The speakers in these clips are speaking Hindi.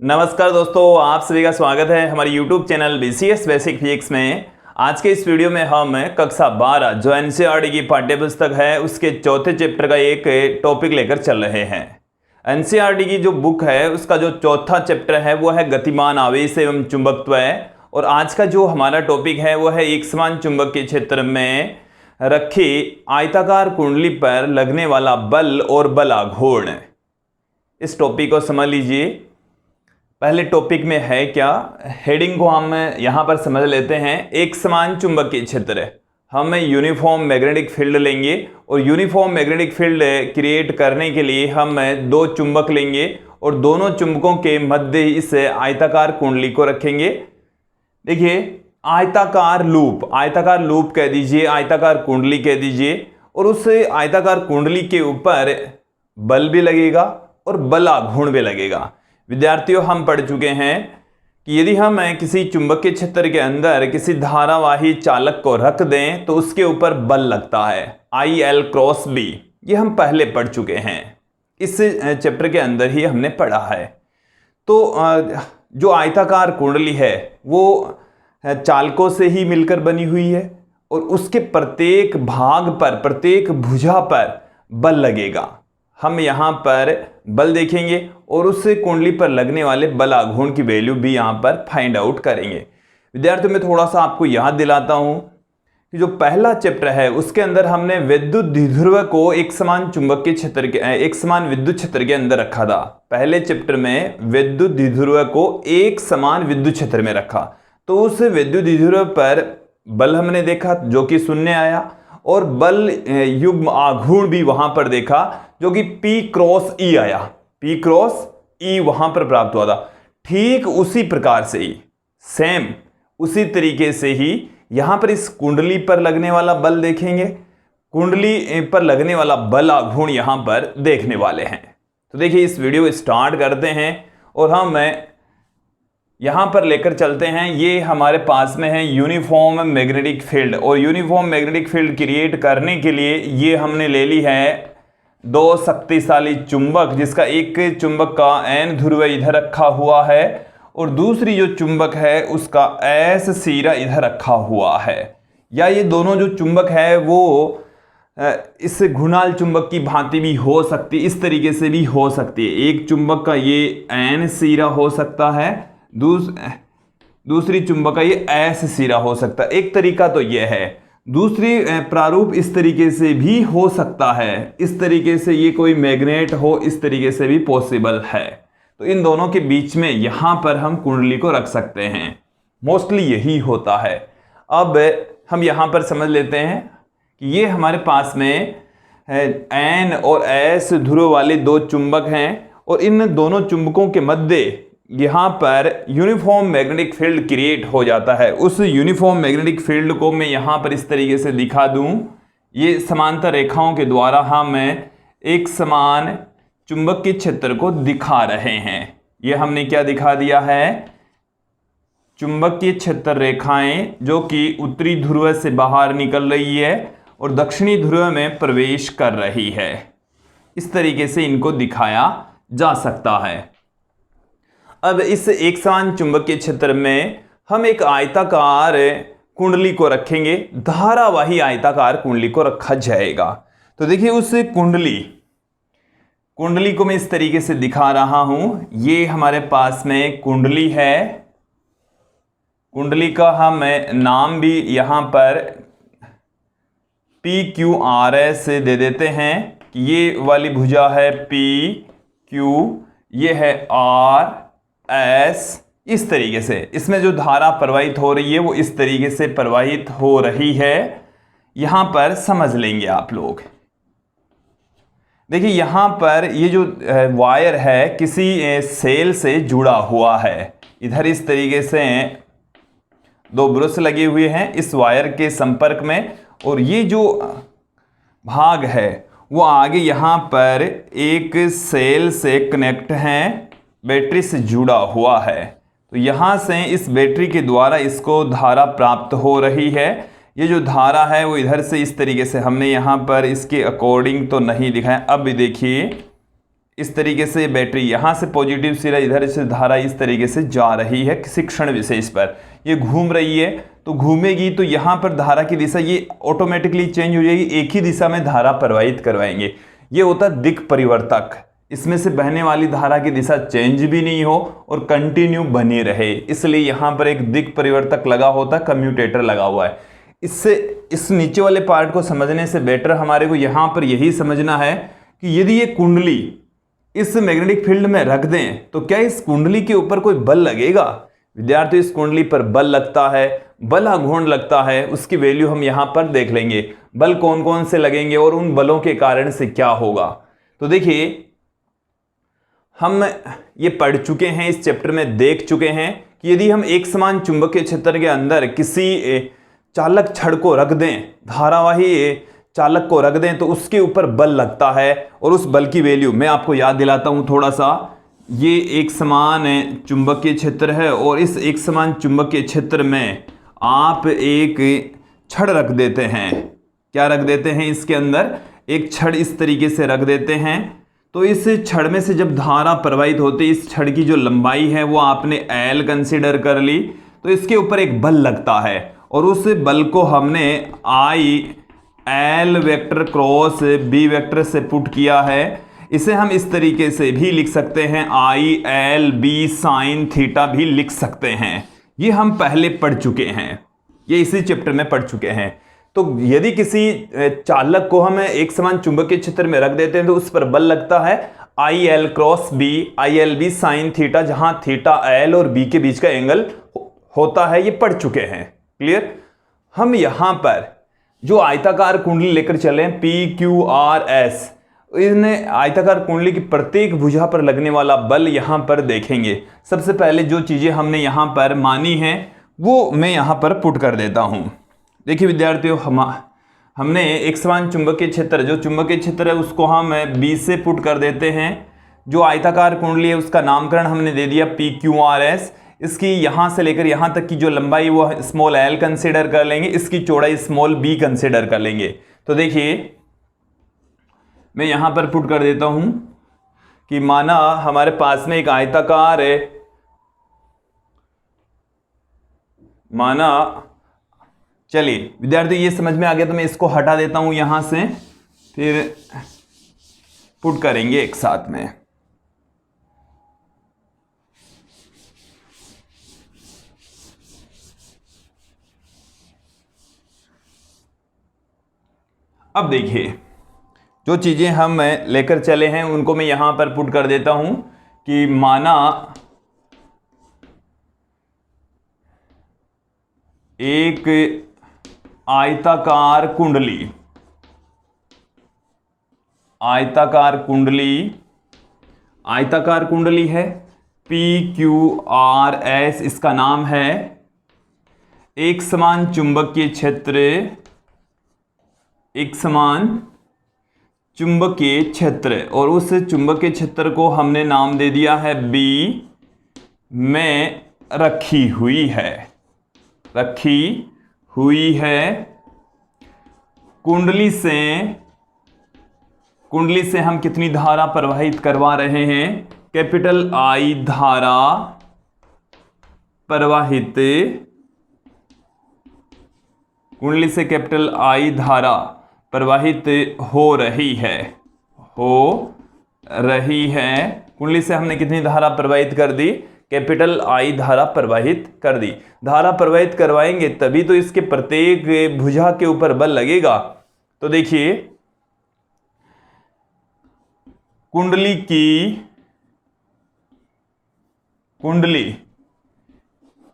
नमस्कार दोस्तों, आप सभी का स्वागत है हमारे YouTube channel BCS basic physics में। आज के इस वीडियो में हम कक्षा 12 जो NCERT की पाठ्य पुस्तक है उसके चौथे चैप्टर का एक टॉपिक लेकर चल रहे हैं। NCERT की जो बुक है उसका जो चौथा चैप्टर है वो है गतिमान आवेश एवं चुंबकत्व है। और आज का जो हमारा टॉपिक है वो है एक समान चुंबकीय क्षेत्र में रखी आयताकार कुंडली पर लगने वाला बल और बल आघूर्ण। इस टॉपिक को समझ लीजिए। पहले टॉपिक में है क्या, हेडिंग को हम यहाँ पर समझ लेते हैं। एक समान चुंबकीय क्षेत्र, हम यूनिफॉर्म मैग्नेटिक फील्ड लेंगे और यूनिफॉर्म मैग्नेटिक फील्ड क्रिएट करने के लिए हम दो चुंबक लेंगे और दोनों चुंबकों के मध्य इस आयताकार कुंडली को रखेंगे। देखिए, आयताकार लूप कह दीजिए, आयताकार कुंडली कह दीजिए, और उस आयताकार कुंडली के ऊपर बल भी लगेगा और बल आघूर्ण भी लगेगा। विद्यार्थियों, हम पढ़ चुके हैं कि यदि हम किसी चुंबकीय क्षेत्र के अंदर किसी धारावाही चालक को रख दें तो उसके ऊपर बल लगता है, IL क्रॉस B। ये हम पहले पढ़ चुके हैं, इस चैप्टर के अंदर ही हमने पढ़ा है। तो जो आयताकार कुंडली है वो चालकों से ही मिलकर बनी हुई है और उसके प्रत्येक भाग पर, प्रत्येक भुजा पर बल लगेगा। हम यहाँ पर बल देखेंगे और उस कुंडली पर लगने वाले बल आघूर्ण की वैल्यू भी यहाँ पर फाइंड आउट करेंगे। विद्यार्थियों, मैं थोड़ा सा आपको याद दिलाता हूँ कि जो पहला चैप्टर है उसके अंदर हमने विद्युत द्विध्रुव को एक समान चुंबकीय क्षेत्र के, एक समान विद्युत क्षेत्र के अंदर रखा था। पहले चैप्टर में विद्युत द्विध्रुव को एक समान विद्युत क्षेत्र में रखा, तो उस विद्युत द्विध्रुव पर बल हमने देखा जो कि शून्य आया, और बल युग्म आघूर्ण भी वहां पर देखा जो कि P क्रॉस E आया, P क्रॉस E वहां पर प्राप्त हुआ था। ठीक उसी प्रकार से ही, सेम उसी तरीके से ही यहां पर इस कुंडली पर लगने वाला बल देखेंगे, कुंडली पर लगने वाला बल आघूर्ण यहां पर देखने वाले हैं। तो देखिए, इस वीडियो को स्टार्ट करते हैं और हम यहां पर लेकर चलते हैं। ये हमारे पास में है यूनिफॉर्म मैग्नेटिक फील्ड, और यूनिफॉर्म मैग्नेटिक फील्ड क्रिएट करने के लिए ये हमने ले ली है दो शक्तिशाली चुंबक, जिसका एक चुंबक का N ध्रुव इधर रखा हुआ है और दूसरी जो चुंबक है उसका S सिरा इधर रखा हुआ है। या ये दोनों जो चुंबक है वो इस घुनाल चुंबक की भांति भी हो सकती है, इस तरीके से भी हो सकती है। एक चुंबक का ये N सिरा हो सकता है, दूसरी चुंबक का ये S सिरा हो सकता है। एक तरीका तो ये है, दूसरी प्रारूप इस तरीके से भी हो सकता है, इस तरीके से ये कोई मैग्नेट हो, इस तरीके से भी पॉसिबल है। तो इन दोनों के बीच में यहां पर हम कुंडली को रख सकते हैं, मोस्टली यही होता है। अब हम यहां पर समझ लेते हैं कि ये हमारे पास में N और S ध्रुव वाले दो चुंबक हैं और इन दोनों चुंबकों के मध्य यहाँ पर यूनिफॉर्म मैग्नेटिक फील्ड क्रिएट हो जाता है। उस यूनिफॉर्म मैग्नेटिक फील्ड को मैं यहाँ पर इस तरीके से दिखा दूँ। ये समांतर रेखाओं के द्वारा हम एक समान चुंबकीय क्षेत्र को दिखा रहे हैं। ये हमने क्या दिखा दिया है, चुंबकीय क्षेत्र रेखाएं जो कि उत्तरी ध्रुव से बाहर निकल रही है और दक्षिणी ध्रुव में प्रवेश कर रही है। इस तरीके से इनको दिखाया जा सकता है। अब इस एक समान चुंबकीय क्षेत्र में हम एक आयताकार कुंडली को रखेंगे, धारावाही आयताकार कुंडली को रखा जाएगा। तो देखिए, उस कुंडली को मैं इस तरीके से दिखा रहा हूं। ये हमारे पास में कुंडली है, कुंडली का हम नाम भी यहां पर PQRS दे देते हैं कि ये वाली भुजा है PQ, ये है RS। इस तरीके से इसमें जो धारा प्रवाहित हो रही है वो इस तरीके से प्रवाहित हो रही है, यहां पर समझ लेंगे आप लोग। देखिए, यहां पर ये जो वायर है किसी सेल से जुड़ा हुआ है। इधर इस तरीके से दो ब्रश लगे हुए हैं इस वायर के संपर्क में, और ये जो भाग है वो आगे यहां पर एक सेल से कनेक्ट है, बैटरी से जुड़ा हुआ है। तो यहाँ से इस बैटरी के द्वारा इसको धारा प्राप्त हो रही है। ये जो धारा है वो इधर से इस तरीके से, हमने यहाँ पर इसके अकॉर्डिंग तो नहीं दिखाया। अब देखिए, इस तरीके से बैटरी यहाँ से पॉजिटिव सिरा, इधर से धारा इस तरीके से जा रही है किसी क्षण विशेष पर, ये घूम रही है तो घूमेगी तो यहाँ पर धारा की दिशा ये ऑटोमेटिकली चेंज हो जाएगी, एक ही दिशा में धारा प्रवाहित करवाएंगे। ये होता है दिक् परिवर्तक, इसमें से बहने वाली धारा की दिशा चेंज भी नहीं हो और कंटिन्यू बनी रहे, इसलिए यहाँ पर एक दिक् परिवर्तक लगा होता है, कम्यूटेटर लगा हुआ है। इससे इस नीचे वाले पार्ट को समझने से बेटर हमारे को यहाँ पर यही समझना है कि यदि ये कुंडली इस मैग्नेटिक फील्ड में रख दें तो क्या इस कुंडली के ऊपर कोई बल लगेगा? विद्यार्थी, इस कुंडली पर बल लगता है, बल आघूर्ण लगता है, उसकी वैल्यू हम यहाँ पर देख लेंगे। बल कौन कौन से लगेंगे और उन बलों के कारण से क्या होगा। तो देखिए, हम ये पढ़ चुके हैं, इस चैप्टर में देख चुके हैं कि यदि हम एक समान चुंबकीय क्षेत्र के अंदर किसी चालक छड़ को रख दें, धारावाही चालक को रख दें, तो उसके ऊपर बल लगता है और उस बल की वैल्यू मैं आपको याद दिलाता हूं थोड़ा सा। ये एक समान चुंबकीय क्षेत्र है और इस एक समान चुंबकीय क्षेत्र में आप एक छड़ रख देते हैं। क्या रख देते हैं? इसके अंदर एक छड़ इस तरीके से रख देते हैं। तो इस छड़ में से जब धारा प्रवाहित होती है, इस छड़ की जो लंबाई है वो आपने L कंसीडर कर ली, तो इसके ऊपर एक बल लगता है और उस बल को हमने I L vector cross B vector से पुट किया है। इसे हम इस तरीके से भी लिख सकते हैं, I L B sine theta भी लिख सकते हैं। ये हम पहले पढ़ चुके हैं, ये इसी चैप्टर में पढ़ चुके हैं। तो यदि किसी चालक को हम एक समान चुंबकीय क्षेत्र में रख देते हैं तो उस पर बल लगता है I L cross B, I L B sine theta, जहां थीटा L और B के बीच का एंगल होता है, ये पढ़ चुके हैं। क्लियर? हम यहां पर जो आयताकार कुंडली लेकर चले P Q R S, इन आयताकार कुंडली की प्रत्येक भुजा पर लगने वाला बल यहां पर देखेंगे। सबसे पहले जो चीजें हमने यहां पर मानी हैं वो मैं यहां पर पुट कर देता हूं। देखिए विद्यार्थियों, हमने एक समान चुंबकीय क्षेत्र, जो चुंबकीय क्षेत्र है उसको हम B से पुट कर देते हैं। जो आयताकार कुंडली है उसका नामकरण हमने दे दिया P Q R S। इसकी यहां से लेकर यहां तक की जो लंबाई वो स्मॉल L कंसीडर कर लेंगे, इसकी चौड़ाई स्मॉल B कंसीडर कर लेंगे। तो देखिए, मैं यहां पर पुट कर देता हूं कि माना हमारे पास में एक आयताकार है, माना, चलिए विद्यार्थी ये समझ में आ गया तो मैं इसको हटा देता हूं यहां से, फिर पुट करेंगे एक साथ में। अब देखिए, जो चीजें हम लेकर चले हैं उनको मैं यहां पर पुट कर देता हूं कि माना एक आयताकार कुंडली, आयताकार कुंडली है P Q R S, इसका नाम है एक समान चुंबकीय क्षेत्र, एक समान चुंबकीय क्षेत्र, और उस चुंबकीय क्षेत्र को हमने नाम दे दिया है B में रखी हुई है। कुंडली से हम कितनी धारा प्रवाहित करवा रहे हैं? कैपिटल I धारा प्रवाहित, कुंडली से कैपिटल I धारा प्रवाहित हो रही है। कुंडली से हमने कितनी धारा प्रवाहित कर दी? कैपिटल I धारा प्रवाहित कर दी। धारा प्रवाहित करवाएंगे तभी तो इसके प्रत्येक भुजा के ऊपर बल लगेगा। तो देखिए, कुंडली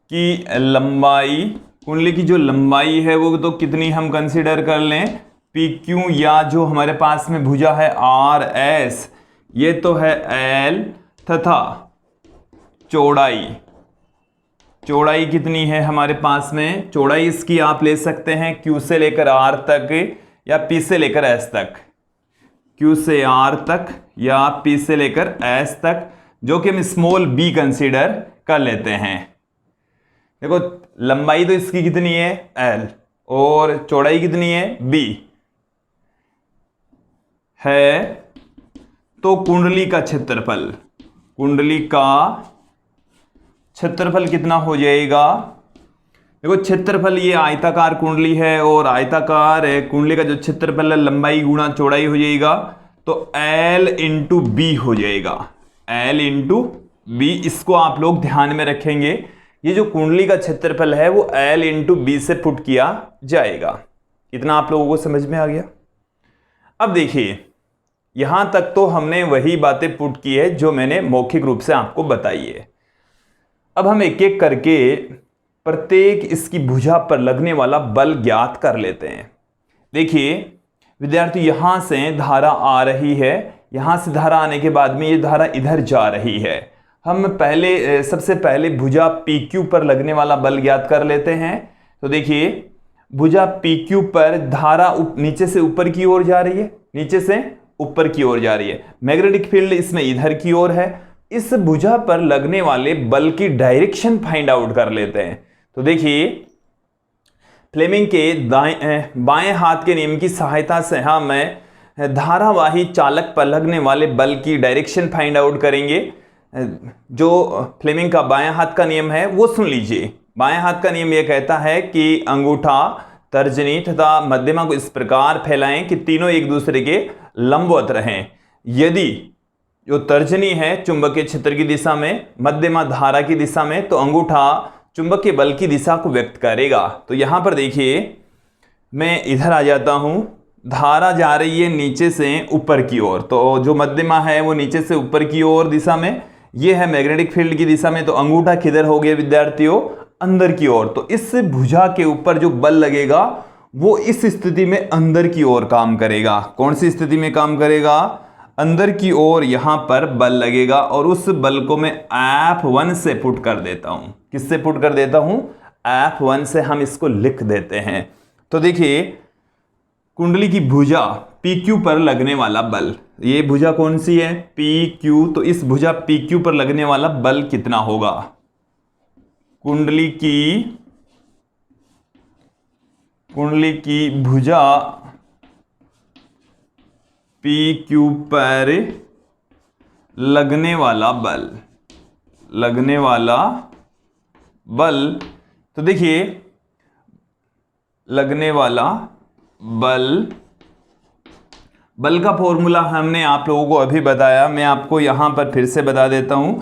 की लंबाई, कुंडली की जो लंबाई है वो तो कितनी हम कंसीडर कर लें? PQ, या जो हमारे पास में भुजा है RS, ये तो है L, तथा चौड़ाई कितनी है हमारे पास में? चौड़ाई इसकी आप ले सकते हैं Q से लेकर R तक या P से लेकर S तक, Q से R तक या P से लेकर S तक, जो कि हम स्मॉल b कंसीडर कर लेते हैं। देखो, लंबाई तो इसकी कितनी है? L, और चौड़ाई कितनी है? B है, तो कुंडली का क्षेत्रफल, कुंडली का क्षेत्रफल कितना हो जाएगा? देखो क्षेत्रफल, ये आयताकार कुंडली है और आयताकार कुंडली का जो क्षेत्रफल है लंबाई गुणा चौड़ाई हो जाएगा, तो L इंटू बी हो जाएगा, L इंटू बी। इसको आप लोग ध्यान में रखेंगे, ये जो कुंडली का क्षेत्रफल है वो L इंटू बी से पुट किया जाएगा। इतना आप लोगों को समझ में आ गया? अब देखिए, यहां तक तो हमने वही बातें पुट की है जो मैंने मौखिक रूप से आपको बताई है। अब हम एक एक करके प्रत्येक इसकी भुजा पर लगने वाला बल ज्ञात कर लेते हैं। देखिए विद्यार्थी, यहां से धारा आ रही है, यहां से धारा आने के बाद में ये धारा इधर जा रही है। हम सबसे पहले भुजा PQ पर लगने वाला बल ज्ञात कर लेते हैं। तो देखिए भुजा PQ पर धारा नीचे से ऊपर की ओर जा रही है, नीचे से ऊपर की ओर जा रही है। मैग्नेटिक फील्ड इसमें इधर की ओर है। इस भुजा पर लगने वाले बल की डायरेक्शन फाइंड आउट कर लेते हैं। तो देखिए फ्लेमिंग के बाएं हाथ के नियम की सहायता से हम धारावाही चालक पर लगने वाले बल की डायरेक्शन फाइंड आउट करेंगे। जो फ्लेमिंग का बाएं हाथ का नियम है वो सुन लीजिए। बाएं हाथ का नियम यह कहता है कि अंगूठा, तर्जनी तथा मध्यमा को इस प्रकार फैलाएं कि तीनों एक दूसरे के लंबवत रहें। यदि जो तर्जनी है चुंबकीय क्षेत्र की दिशा में, मध्यमा धारा की दिशा में, तो अंगूठा चुंबकीय बल की दिशा को व्यक्त करेगा। तो यहां पर देखिए मैं इधर आ जाता हूं, धारा जा रही है नीचे से ऊपर की ओर, तो जो मध्यमा है वो नीचे से ऊपर की ओर दिशा में, ये है मैग्नेटिक फील्ड की दिशा में। तो अंगूठा किधर हो गया विद्यार्थियों? अंदर की ओर। तो इस भुजा के ऊपर जो बल लगेगा वो इस स्थिति में अंदर की ओर काम करेगा। कौन सी स्थिति में काम करेगा? अंदर की ओर यहां पर बल लगेगा और उस बल को मैं F1 से पुट कर देता हूं। किससे पुट कर देता हूं? F1 से हम इसको लिख देते हैं। तो देखिए कुंडली की भुजा PQ पर लगने वाला बल, ये भुजा कौन सी है? PQ। तो इस भुजा PQ पर लगने वाला बल कितना होगा? कुंडली की भुजा PQ पर लगने वाला बल, तो देखिए लगने वाला बल का फॉर्मूला हमने आप लोगों को अभी बताया, मैं आपको यहां पर फिर से बता देता हूं।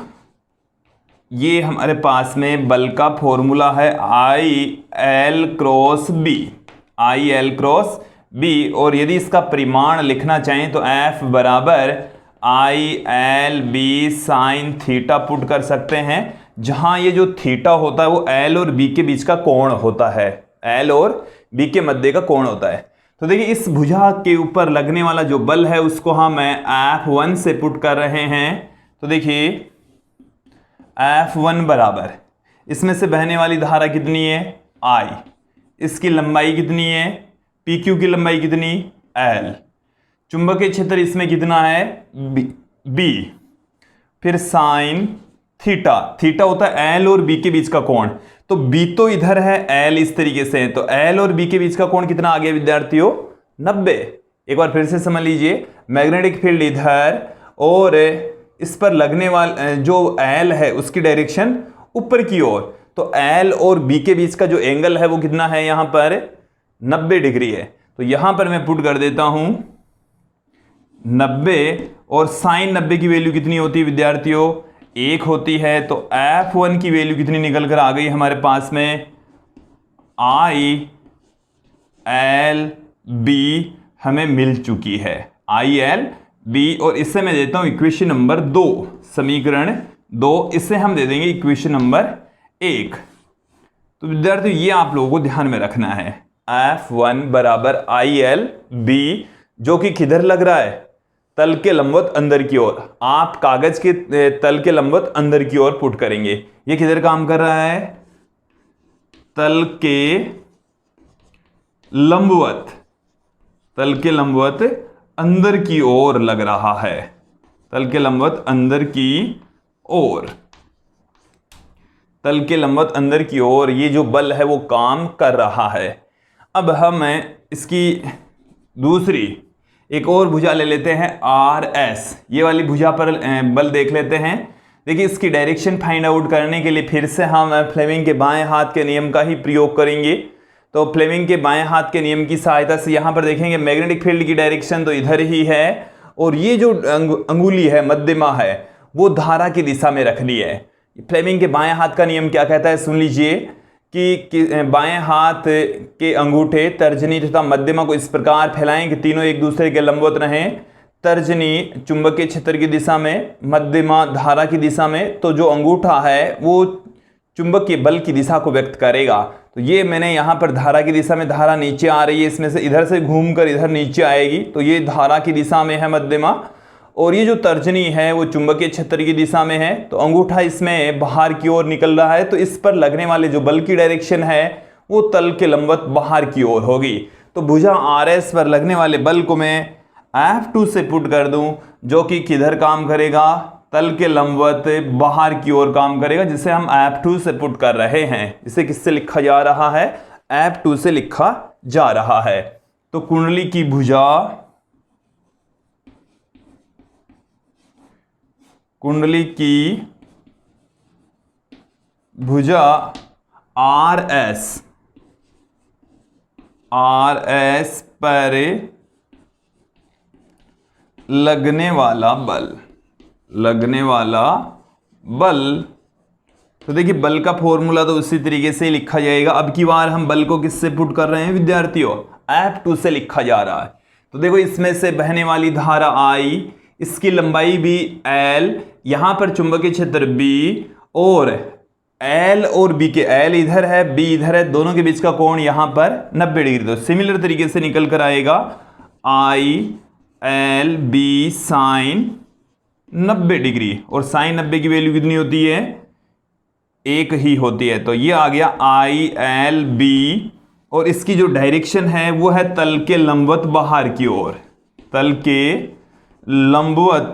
ये हमारे पास में बल का फॉर्मूला है IL क्रॉस बी, और यदि इसका परिमाण लिखना चाहें तो F बराबर IL B sine theta put कर सकते हैं, जहां ये जो थीटा होता है वो L और B के बीच का कोण होता है, L और B के मध्य का कोण होता है। तो देखिए इस भुजा के ऊपर लगने वाला जो बल है उसको हम F1 से पुट कर रहे हैं। तो देखिए F1 बराबर, इसमें से बहने वाली धारा कितनी है? I। इसकी लंबाई कितनी है? PQ की लंबाई कितनी? L। चुंबकीय क्षेत्र इसमें कितना है? B। फिर साइन थीटा होता है L और B के बीच का कोण। तो B तो इधर है, L इस तरीके से है, तो L और B के बीच का कोण कितना आ गया विद्यार्थियों? 90। एक बार फिर से समझ लीजिए, मैग्नेटिक फील्ड इधर और इस पर लगने वाला जो L है उसकी डायरेक्शन ऊपर की ओर, तो L और B के बीच का जो एंगल है वो कितना है? यहां पर 90 डिग्री है। तो यहां पर मैं पुट कर देता हूं 90, और साइन 90 की वैल्यू कितनी होती है विद्यार्थियों? 1 होती है। तो F1 की वैल्यू कितनी निकल कर आ गई हमारे पास में? ILB हमें मिल चुकी है, ILB। और इससे मैं देता हूं इक्वेशन नंबर 2, समीकरण 2, इससे हम दे देंगे इक्वेशन नंबर 1। तो विद्यार्थियों ये आप लोगों को ध्यान में रखना है, F1 बराबर ILB, जो कि किधर लग रहा है? तल के लंबवत अंदर की ओर। आप कागज के तल के लंबवत अंदर की ओर पुट करेंगे। ये किधर काम कर रहा है? तल के लंबवत अंदर की ओर लग रहा है, तल के लंबवत अंदर की ओर। तल के लंबवत अंदर की ओर ये जो बल है वो काम कर रहा है। अब हम इसकी दूसरी एक और भुजा ले लेते हैं RS, ये वाली भुजा पर बल देख लेते हैं। देखिए इसकी डायरेक्शन फाइंड आउट करने के लिए फिर से हम फ्लेमिंग के बाएं हाथ के नियम का ही प्रयोग करेंगे। तो फ्लेमिंग के बाएं हाथ के नियम की सहायता से यहाँ पर देखेंगे मैग्नेटिक फील्ड की डायरेक्शन तो इधर ही है, और ये जो अंगुली है मध्यमा है वो धारा की दिशा में रखनी है। फ्लेमिंग के बाएं हाथ का नियम क्या कहता है, सुन लीजिए कि बाएं हाथ के अंगूठे तर्जनी तथा मध्यमा को इस प्रकार फैलाएं कि तीनों एक दूसरे के लंबवत रहें। तर्जनी चुंबकीय क्षेत्र की दिशा में, मध्यमा धारा की दिशा में, तो जो अंगूठा है वो चुंबकीय बल की दिशा को व्यक्त करेगा। तो ये मैंने यहाँ पर धारा की दिशा में, धारा नीचे आ रही है, इसमें से इधर से घूमकर इधर नीचे आएगी, तो ये धारा की दिशा में है मध्यमा, और ये जो तर्जनी है वो चुंबकीय क्षेत्र की दिशा में है। तो अंगूठा इसमें बाहर की ओर निकल रहा है, तो इस पर लगने वाले जो बल की डायरेक्शन है वो तल के लंबवत बाहर की ओर होगी। तो भुजा RS पर लगने वाले बल को मैं F2 से पुट कर दूं, जो कि किधर काम करेगा, तल के लंबवत बाहर की ओर काम करेगा, जिसे हम F2 से पुट कर रहे हैं। इसे किससे लिखा जा रहा है, F2 से लिखा जा रहा है। तो कुंडली की भुजा, कुंडली की भुजा RS पर लगने वाला बल, तो देखिए बल का फॉर्मूला तो उसी तरीके से लिखा जाएगा। अब की बार हम बल को किससे पुट कर रहे हैं विद्यार्थियों, F2 से लिखा जा रहा है। तो देखो इसमें से बहने वाली धारा I, इसकी लंबाई भी L, यहां पर चुंबकीय क्षेत्र B, और L और B के, L इधर है B इधर है, दोनों के बीच का कोण यहां पर 90 डिग्री। तो सिमिलर तरीके से निकल कर आएगा ILB साइन 90 डिग्री, और साइन 90 की वैल्यू कितनी होती है, 1 ही होती है। तो ये आ गया ILB, और इसकी जो डायरेक्शन है वो है तल के लंबवत बाहर की ओर, तल के लंबवत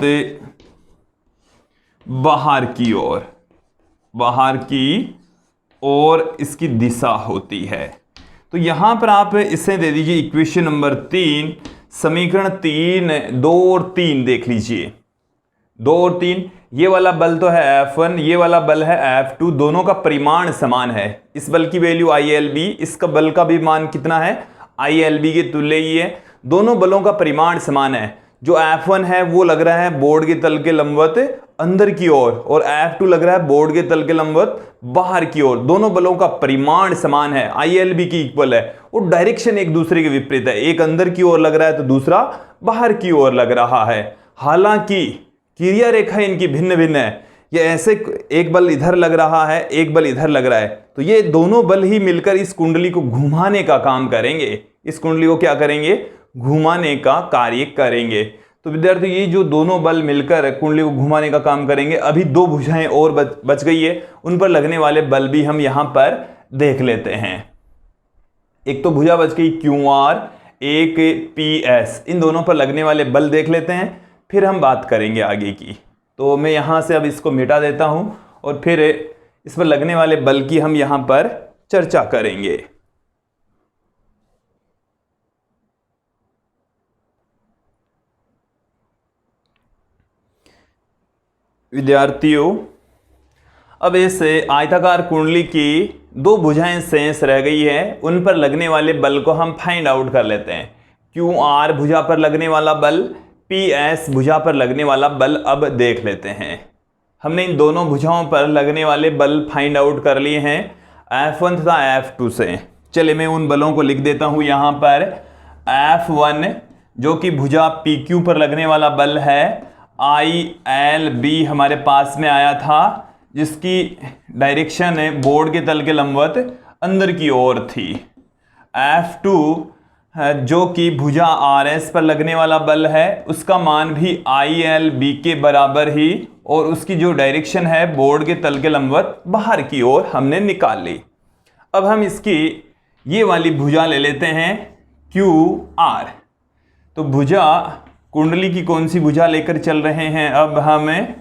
बाहर की ओर इसकी दिशा होती है। तो यहां पर आप इसे दे दीजिए इक्वेशन नंबर 3, समीकरण 3, 2 और 3 देख लीजिए। 2 और 3, ये वाला बल तो है F1, ये वाला बल है F2, दोनों का परिमाण समान है। इस बल की वैल्यू ILB, इसका बल का भी मान कितना है, ILB के तुल्य ही है। दोनों बलों का परिमाण समान है। जो F1 है वो लग रहा है बोर्ड के तल के लंबवत अंदर की ओर, और F2 लग रहा है बोर्ड के तल के लंबवत बाहर की ओर। दोनों बलों का परिमाण समान है, ILB की इक्वल है, और डायरेक्शन एक दूसरे के विपरीत है। एक अंदर की ओर लग रहा है तो दूसरा बाहर की ओर लग रहा है। हालांकि क्रिया रेखा इनकी भिन्न भिन्न है, ये ऐसे एक बल इधर लग रहा है, एक बल इधर लग रहा है, तो ये दोनों बल ही मिलकर इस कुंडली को घुमाने का काम करेंगे। इस कुंडली को क्या करेंगे, घुमाने का कार्य करेंगे। तो विद्यार्थी ये जो दोनों बल मिलकर कुंडली को घुमाने का काम करेंगे। अभी 2 भुजाएं और बच गई है, उन पर लगने वाले बल भी हम यहां पर देख लेते हैं। एक तो भुजा बच गई QR, एक PS, इन दोनों पर लगने वाले बल देख लेते हैं, फिर हम बात करेंगे आगे की। तो मैं यहां से अब इसको मिटा देता हूं, और फिर इस पर लगने वाले बल की हम यहां पर चर्चा करेंगे। विद्यार्थियों, अब इस आयताकार कुंडली की 2 भुजाएं शेष रह गई है, उन पर लगने वाले बल को हम फाइंड आउट कर लेते हैं। QR भुजा पर लगने वाला बल, PS भुजा पर लगने वाला बल अब देख लेते हैं। हमने इन दोनों भुजाओं पर लगने वाले बल फाइंड आउट कर लिए हैं F1 तथा F2 से। चलिए मैं उन बलों को लिख देता हूं यहां पर। F1 जो कि भुजा PQ पर लगने वाला बल है, ILB हमारे पास में आया था, जिसकी डायरेक्शन है बोर्ड के तल के लंबवत अंदर की ओर थी। F2 जो कि भुजा RS पर लगने वाला बल है, उसका मान भी ILB के बराबर ही, और उसकी जो डायरेक्शन है बोर्ड के तल के लंबवत बाहर की ओर हमने निकाल ली। अब हम इसकी ये वाली भुजा ले लेते हैं QR। तो भुजा, कुंडली की कौन सी भुजा लेकर चल रहे हैं, अब हमें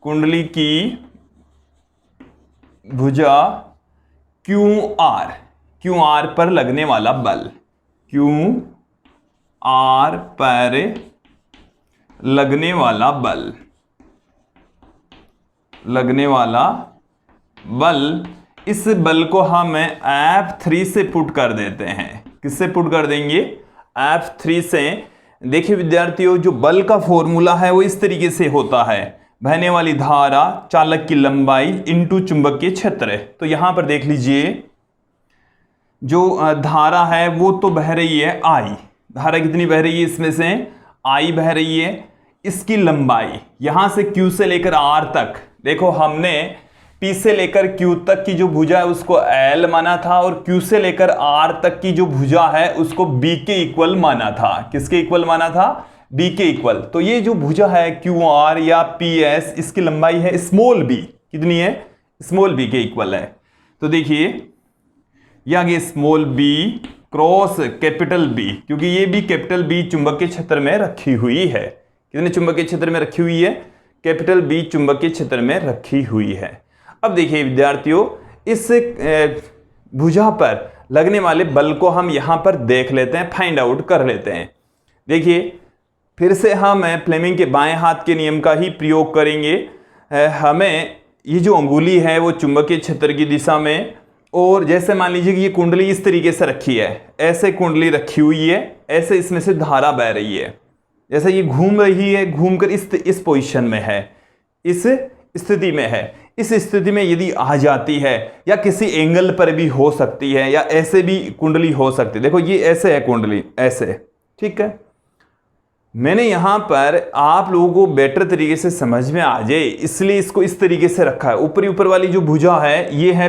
कुंडली की भुजा QR पर लगने वाला बल, QR आर पर लगने वाला बल, लगने वाला बल, इस बल को हम F3 से पुट कर देते हैं। किससे पुट कर देंगे? F3 से। देखिए विद्यार्थियों, जो बल का फॉर्मूला है वो इस तरीके से होता है, बहने वाली धारा, चालक की लंबाई इंटू चुंबकीय क्षेत्र। तो यहां पर देख लीजिए, जो धारा है वो तो बह रही है I, धारा कितनी बह रही है इसमें से? I बह रही है। इसकी लंबाई यहां से Q से लेकर R तक, देखो हमने P से लेकर Q तक की जो भुजा है उसको L माना था, और Q से लेकर R तक की जो भुजा है उसको B के इक्वल माना था। किसके इक्वल माना था? B के इक्वल। तो ये जो भुजा है QR या PS, इसकी लंबाई है स्मॉल b। कितनी है? स्मॉल b के इक्वल है। तो देखिए ये आगे small b cross capital B, क्योंकि ये भी कैपिटल B चुंबकीय क्षेत्र में रखी हुई है। कितने चुंबकीय क्षेत्र में रखी हुई है? कैपिटल B चुंबकीय क्षेत्र में रखी हुई है। अब देखिए विद्यार्थियों, इस भुजा पर लगने वाले बल को हम यहां पर देख लेते हैं, फाइंड आउट कर लेते हैं। देखिए फिर से हम फ्लेमिंग के बाएं हाथ के नियम का ही प्रयोग करेंगे। हमें ये जो अंगुली है वो चुंबकीय क्षेत्र की दिशा में, और जैसे मान लीजिए कि ये कुंडली इस तरीके से रखी है, ऐसे कुंडली रखी हुई है, ऐसे इसमें से धारा बह रही है, जैसे ये घूम रही है, घूमकर इस पोजीशन में है, इस स्थिति में है। इस स्थिति में यदि आ जाती है, या किसी एंगल पर भी हो सकती है, या ऐसे भी कुंडली हो सकती है। देखो ये ऐसे है कुंडली, ऐसे, ठीक है। मैंने यहां पर आप लोगों को बेटर तरीके से समझ में आ जाए इसलिए इसको इस तरीके से रखा है। ऊपर वाली जो भुजा है ये है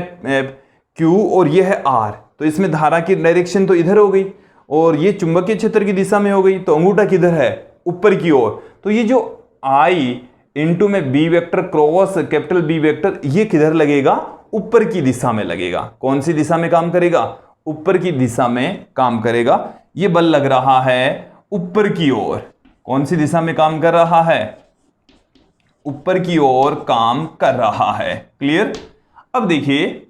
Q और ये है R, तो इसमें धारा की डायरेक्शन तो इधर हो गई, और ये चुंबकीय क्षेत्र की दिशा में हो गई। तो अंगूठा किधर है? ऊपर की ओर। तो ये जो I इंटू में B vector cross capital B vector, ये किधर लगेगा? ऊपर की दिशा में लगेगा। कौन सी दिशा में काम करेगा? ऊपर की दिशा में काम करेगा। ये बल लग रहा है ऊपर की ओर। कौन सी दिशा में काम कर रहा है? ऊपर की ओर काम कर रहा है। क्लियर? अब देखिए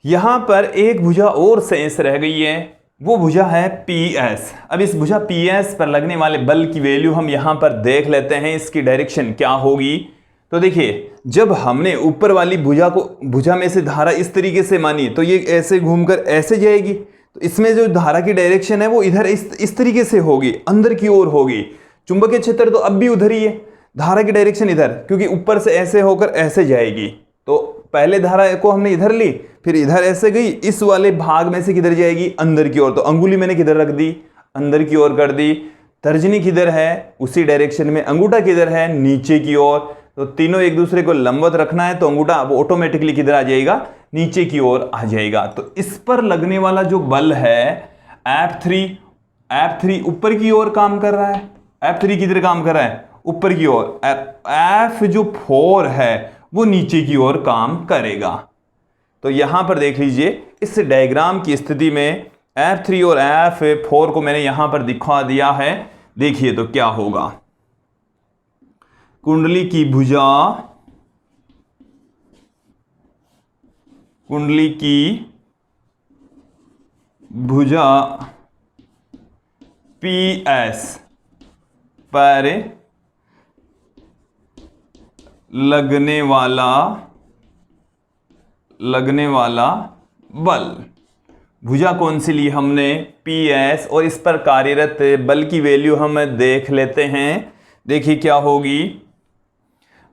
यहां पर एक भुजा और शेष रह गई है, वो भुजा है PS। अब इस भुजा PS पर लगने वाले बल की वैल्यू हम यहां पर देख लेते हैं, इसकी डायरेक्शन क्या होगी। तो देखिए जब हमने ऊपर वाली भुजा में से धारा इस तरीके से मानी, तो ये ऐसे घूमकर ऐसे जाएगी, तो इसमें जो धारा की डायरेक्शन है वो इधर इस तरीके से होगी, अंदर की ओर होगी। चुंबकीय क्षेत्र तो अब भी उधर ही है, धारा की डायरेक्शन इधर, क्योंकि ऊपर से ऐसे होकर ऐसे जाएगी। तो पहले धारा को हमने इधर ली, फिर इधर ऐसे गई, इस वाले भाग में से किधर जाएगी? अंदर की ओर। तो अंगुली मैंने किधर रख दी? अंदर की ओर कर दी। तर्जनी किधर है? उसी डायरेक्शन में। अंगूठा किधर है? नीचे की ओर। तो तीनों एक दूसरे को लंबवत रखना है, तो अंगूठा वो ऑटोमेटिकली किधर आ जाएगा? नीचे की ओर आ जाएगा। तो इस पर लगने वाला जो बल है F3 ऊपर की ओर काम कर रहा है। F3 किधर काम कर रहा है? ऊपर की ओर। F जो 4 है वो नीचे की ओर काम करेगा। तो यहां पर देख लीजिए, इस डायग्राम की स्थिति में F3 और F4 को मैंने यहां पर दिखा दिया है। देखिए तो क्या होगा। कुंडली की भुजा PS पर लगने वाला बल, भुजा कौन सी ली हमने? PS, और इस पर कार्यरत बल की वैल्यू हम देख लेते हैं। देखिए क्या होगी।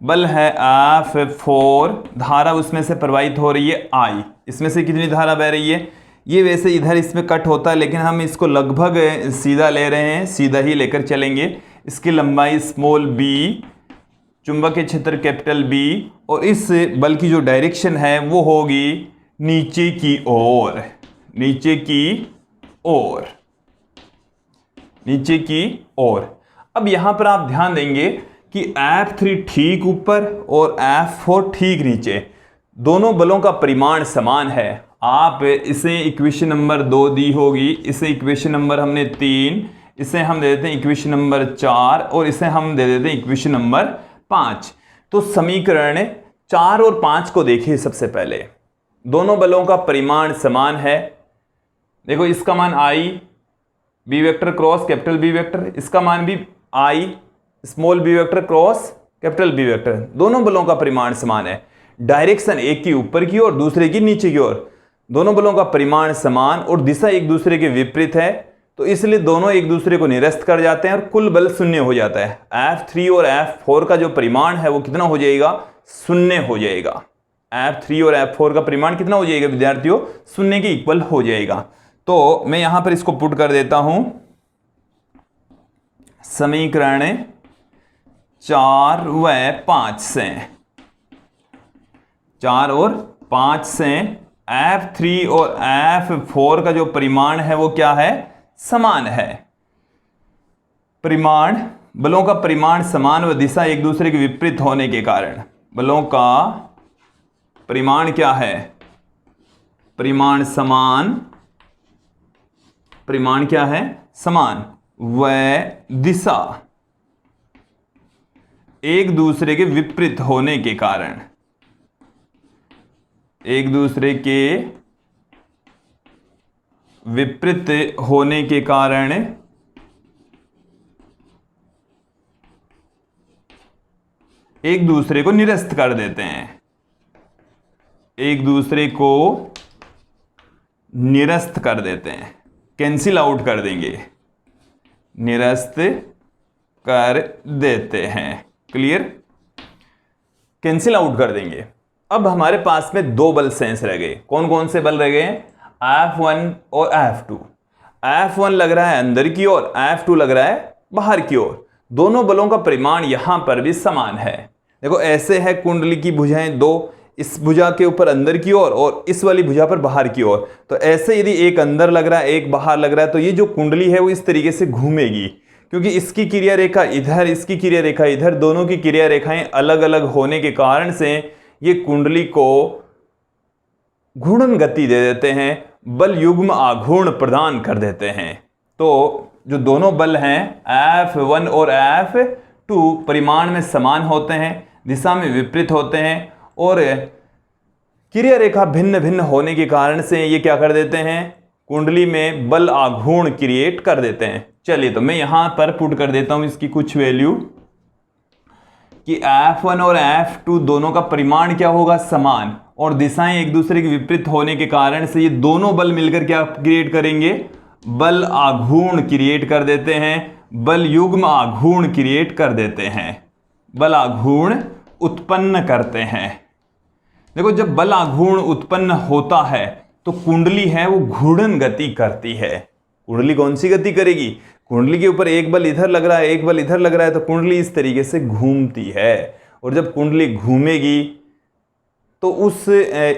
बल है F4, धारा उसमें से प्रवाहित हो रही है I। इसमें से कितनी धारा बह रही है? ये वैसे इधर इसमें कट होता है, लेकिन हम इसको लगभग सीधा ले रहे हैं, सीधा ही लेकर चलेंगे। इसकी लंबाई स्मॉल b, चुंबकीय क्षेत्र कैपिटल B, और इस बल की जो डायरेक्शन है वो होगी नीचे की ओर, नीचे की ओर। अब यहां पर आप ध्यान देंगे कि F3 ठीक ऊपर और F4 ठीक नीचे, दोनों बलों का परिमाण समान है। आप इसे इक्वेशन नंबर 2 दी होगी, इसे इक्वेशन नंबर हमने 3, इसे हम दे देते हैं इक्वेशन नंबर 4, और इसे हम दे देते हैं इक्वेशन नंबर 5। तो समीकरण 4 और 5 को देखिए। सबसे पहले दोनों बलों का परिमाण समान है। देखो इसका मान I b vector cross capital B vector, इसका मान भी i small b vector cross capital B vector, दोनों बलों का परिमाण समान है। डायरेक्शन एक की ऊपर की ओर दूसरे की नीचे की ओर, दोनों बलों का परिमाण समान और दिशा एक दूसरे के विपरीत है, तो इसलिए दोनों एक दूसरे को निरस्त कर जाते हैं और कुल बल शून्य हो जाता है। F3 और F4 का जो परिमाण है वो कितना हो जाएगा, शून्य हो जाएगा। F3 और F4 का परिमाण कितना हो जाएगा विद्यार्थियों, शून्य के इक्वल हो जाएगा। तो मैं यहां पर इसको पुट कर देता हूं, समीकरण 4 व 5 से, 4 और 5 से F3 और F4 का जो परिमाण है वो क्या है, समान है। परिमाण, बलों का परिमाण समान व दिशा एक दूसरे के विपरीत होने के कारण, बलों का परिमाण क्या है, परिमाण समान, परिमाण क्या है, समान, व दिशा एक दूसरे के विपरीत होने के कारण, एक दूसरे के विपरीत होने के कारण एक दूसरे को निरस्त कर देते हैं, एक दूसरे को निरस्त कर देते हैं, कैंसिल आउट कर देंगे, निरस्त कर देते हैं। क्लियर, कैंसिल आउट कर देंगे। अब हमारे पास में दो बल शेष रह गए। कौन कौन से बल रह गए, F1 और F2। F1 लग रहा है अंदर की ओर, F2 लग रहा है बाहर की ओर। दोनों बलों का परिमाण यहां पर भी समान है। देखो ऐसे है कुंडली की भुजाएं दो, इस भुजा के ऊपर अंदर की ओर और इस वाली भुजा पर बाहर की ओर। तो ऐसे यदि एक अंदर लग रहा है एक बाहर लग रहा है तो ये जो कुंडली है वो इस तरीके से घूमेगी, क्योंकि इसकी क्रिया रेखा इधर, इसकी क्रिया रेखा इधर, दोनों की क्रिया रेखाएं अलग अलग होने के कारण से ये कुंडली को घूर्णन गति दे देते हैं, बल युग्म आघूर्ण प्रदान कर देते हैं। तो जो दोनों बल हैं F1 और F2 परिमाण में समान होते हैं, दिशा में विपरीत होते हैं और क्रिया रेखा भिन्न भिन्न होने के कारण से ये क्या कर देते हैं, कुंडली में बल आघूर्ण क्रिएट कर देते हैं। चलिए तो मैं यहां पर पुट कर देता हूं इसकी कुछ वैल्यू कि F1 और F2 दोनों का परिमाण क्या होगा, समान, और दिशाएं एक दूसरे के विपरीत होने के कारण से ये दोनों बल मिलकर क्या क्रिएट करेंगे, बल आघूर्ण क्रिएट कर देते हैं, बल युग्म आघूर्ण क्रिएट कर देते हैं, बल आघूर्ण उत्पन्न करते हैं। देखो जब बल आघूर्ण उत्पन्न होता है तो कुंडली है वो घूर्णन गति करती है। कुंडली कौन सी गति करेगी, कुंडली के ऊपर एक बल इधर लग रहा है एक बल इधर लग रहा है तो कुंडली इस तरीके से घूमती है, और जब कुंडली घूमेगी तो उस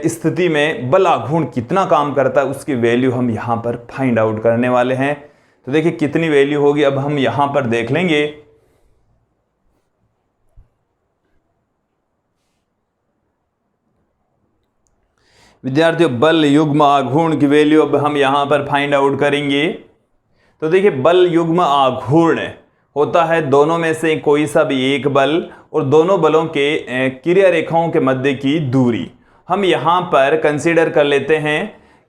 स्थिति में बल आघूर्ण कितना काम करता है उसकी वैल्यू हम यहां पर फाइंड आउट करने वाले हैं। तो देखिए कितनी वैल्यू होगी अब हम यहां पर देख लेंगे। विद्यार्थियों बल युग्म आघूर्ण की वैल्यू अब हम यहां पर फाइंड आउट करेंगे। तो देखिए बल युग्म आघूर्ण होता है दोनों में से कोई सा भी एक बल और दोनों बलों के क्रिया रेखाओं के मध्य की दूरी। हम यहां पर कंसीडर कर लेते हैं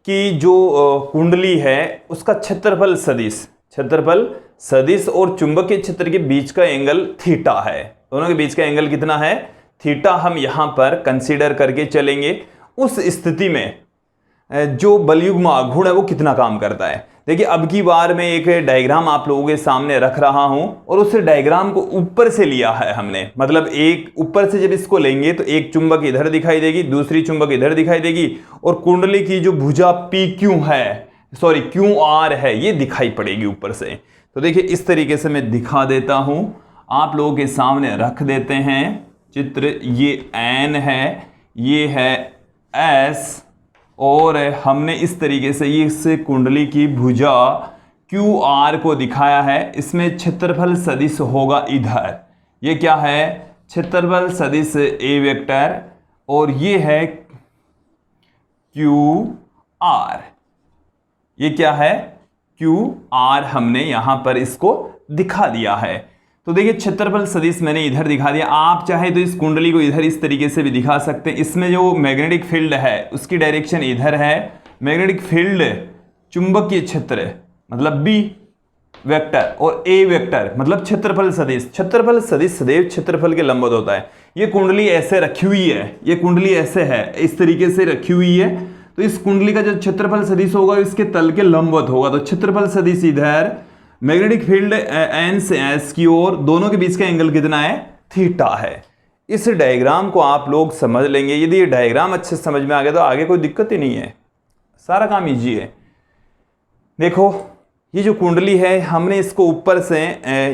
कि जो कुंडली है उसका क्षेत्रफल सदिश, क्षेत्रफल सदिश और चुंबकीय क्षेत्र के बीच का एंगल थीटा है। दोनों के बीच का एंगल कितना है, थीटा, हम यहां पर कंसीडर करके चलेंगे। उस स्थिति में जो बलयुग्म आघूर्ण है वो कितना काम करता है। देखिए अब की बार मैं एक डायग्राम आप लोगों के सामने रख रहा हूं और उस डायग्राम को ऊपर से लिया है हमने, मतलब एक ऊपर से जब इसको लेंगे तो एक चुंबक इधर दिखाई देगी, दूसरी चुंबक इधर दिखाई देगी और कुंडली की जो भुजा PQ है, सॉरी QR है, ये दिखाई पड़ेगी ऊपर से। तो देखिए इस तरीके से मैं दिखा देता हूं, आप लोगों के सामने रख देते हैं चित्र। ये N है, ये है S, और हमने इस तरीके से इस कुंडली की भुजा QR को दिखाया है। इसमें क्षेत्रफल सदिश होगा इधर, ये क्या है, क्षेत्रफल सदिश A वेक्टर, और ये है QR, ये क्या है QR, हमने यहां पर इसको दिखा दिया है। तो देखिए क्षेत्रफल सदिश मैंने इधर दिखा दिया। आप चाहे तो इस कुंडली को इधर इस तरीके से भी दिखा सकते हैं। इसमें जो मैग्नेटिक फील्ड है उसकी डायरेक्शन इधर है, मैग्नेटिक फील्ड चुंबकीय क्षेत्र मतलब B, वेक्टर और ए वेक्टर मतलब क्षेत्रफल सदिश। क्षेत्रफल सदिश सदैव क्षेत्रफल के लंबवत होता है। ये कुंडली ऐसे रखी हुई है, ये कुंडली ऐसे है, इस तरीके से रखी हुई है, तो इस कुंडली का जो क्षेत्रफल सदिश होगा इसके तल के लंबवत होगा। तो क्षेत्रफल सदिश इधर, मैग्नेटिक फील्ड एन से एस की ओर, दोनों के बीच का एंगल कितना है? थीटा है। इस डायग्राम को आप लोग समझ लेंगे। यदि ये डायग्राम अच्छे से समझ में आ गया तो आगे कोई दिक्कत ही नहीं है, सारा काम इजी है। देखो ये जो कुंडली है, हमने इसको ऊपर से